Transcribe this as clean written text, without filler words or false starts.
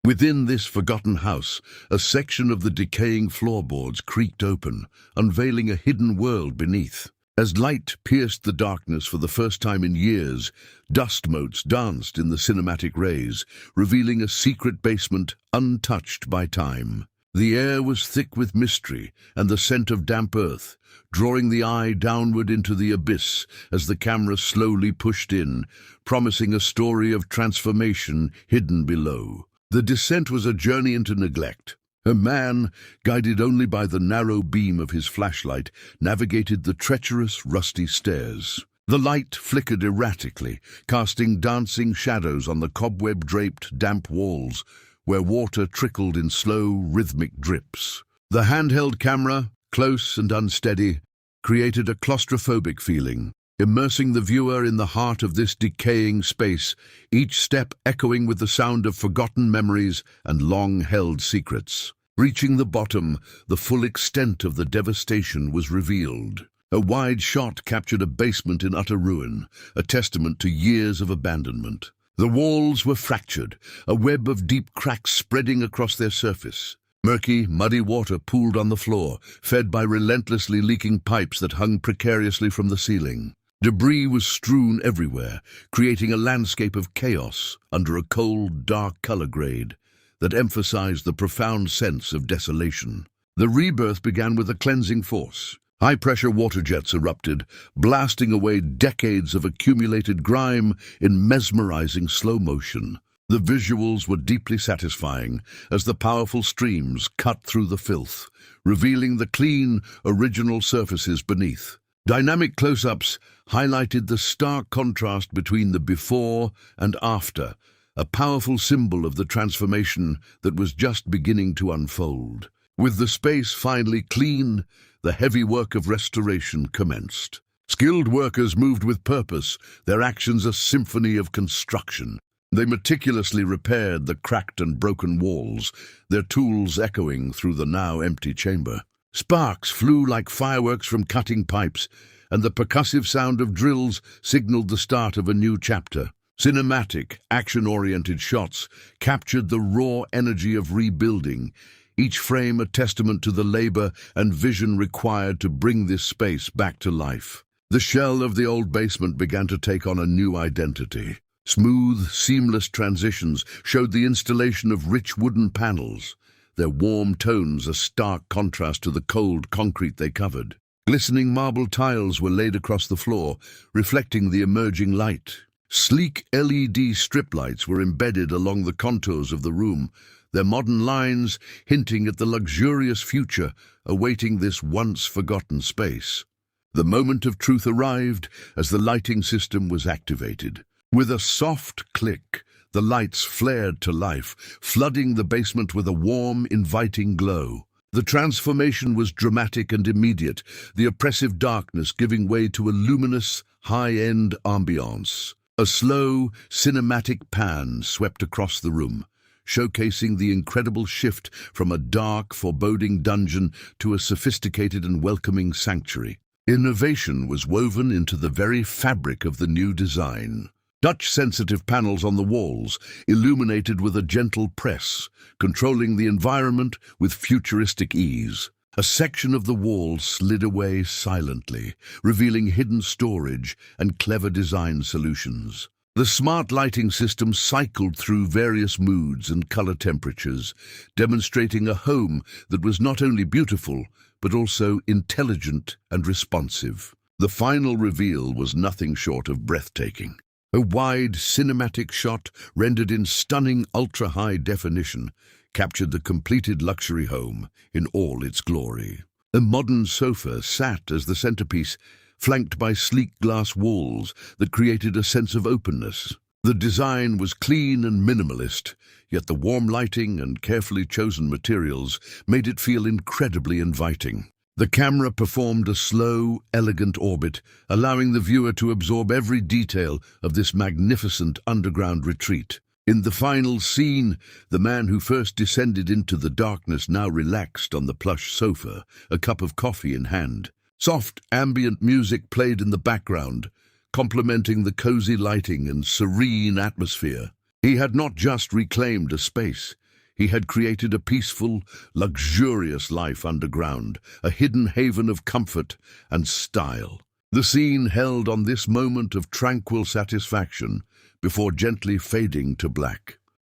Within this forgotten house, a section of the decaying floorboards creaked open, unveiling a hidden world beneath. As light pierced the darkness for the first time in years, dust motes danced in the cinematic rays, revealing a secret basement untouched by time. The air was thick with mystery and the scent of damp earth, drawing the eye downward into the abyss as the camera slowly pushed in, promising a story of transformation hidden below. The descent was a journey into neglect. A man, guided only by the narrow beam of his flashlight, navigated the treacherous, rusty stairs. The light flickered erratically, casting dancing shadows on the cobweb-draped, damp walls, where water trickled in slow, rhythmic drips. The handheld camera, close and unsteady, created a claustrophobic feeling, immersing the viewer in the heart of this decaying space, each step echoing with the sound of forgotten memories and long-held secrets. Reaching the bottom, the full extent of the devastation was revealed. A wide shot captured a basement in utter ruin, a testament to years of abandonment. The walls were fractured, a web of deep cracks spreading across their surface. Murky, muddy water pooled on the floor, fed by relentlessly leaking pipes that hung precariously from the ceiling. Debris was strewn everywhere, creating a landscape of chaos under a cold, dark color grade that emphasized the profound sense of desolation. The rebirth began with a cleansing force. High-pressure water jets erupted, blasting away decades of accumulated grime in mesmerizing slow motion. The visuals were deeply satisfying as the powerful streams cut through the filth, revealing the clean, original surfaces beneath. Dynamic close-ups highlighted the stark contrast between the before and after, a powerful symbol of the transformation that was just beginning to unfold. With the space finally clean, the heavy work of restoration commenced. Skilled workers moved with purpose, their actions a symphony of construction. They meticulously repaired the cracked and broken walls, their tools echoing through the now empty chamber. Sparks flew like fireworks from cutting pipes, and the percussive sound of drills signaled the start of a new chapter. Cinematic, action-oriented shots captured the raw energy of rebuilding, each frame a testament to the labor and vision required to bring this space back to life. The shell of the old basement began to take on a new identity. Smooth, seamless transitions showed the installation of rich wooden panels, their warm tones a stark contrast to the cold concrete they covered. Glistening marble tiles were laid across the floor, reflecting the emerging light. Sleek LED strip lights were embedded along the contours of the room, their modern lines hinting at the luxurious future awaiting this once-forgotten space. The moment of truth arrived as the lighting system was activated. With a soft click, the lights flared to life, flooding the basement with a warm, inviting glow. The transformation was dramatic and immediate, the oppressive darkness giving way to a luminous, high-end ambiance. A slow, cinematic pan swept across the room, showcasing the incredible shift from a dark, foreboding dungeon to a sophisticated and welcoming sanctuary. Innovation was woven into the very fabric of the new design. Touch-sensitive panels on the walls, illuminated with a gentle press, controlling the environment with futuristic ease. A section of the wall slid away silently, revealing hidden storage and clever design solutions. The smart lighting system cycled through various moods and color temperatures, demonstrating a home that was not only beautiful, but also intelligent and responsive. The final reveal was nothing short of breathtaking. A wide, cinematic shot, rendered in stunning ultra-high definition, captured the completed luxury home in all its glory. A modern sofa sat as the centerpiece, flanked by sleek glass walls that created a sense of openness. The design was clean and minimalist, yet the warm lighting and carefully chosen materials made it feel incredibly inviting. The camera performed a slow, elegant orbit, allowing the viewer to absorb every detail of this magnificent underground retreat. In the final scene, the man who first descended into the darkness now relaxed on the plush sofa, a cup of coffee in hand. Soft, ambient music played in the background, complementing the cozy lighting and serene atmosphere. He had not just reclaimed a space, He had created a peaceful, luxurious life underground, a hidden haven of comfort and style. The scene held on this moment of tranquil satisfaction before gently fading to black.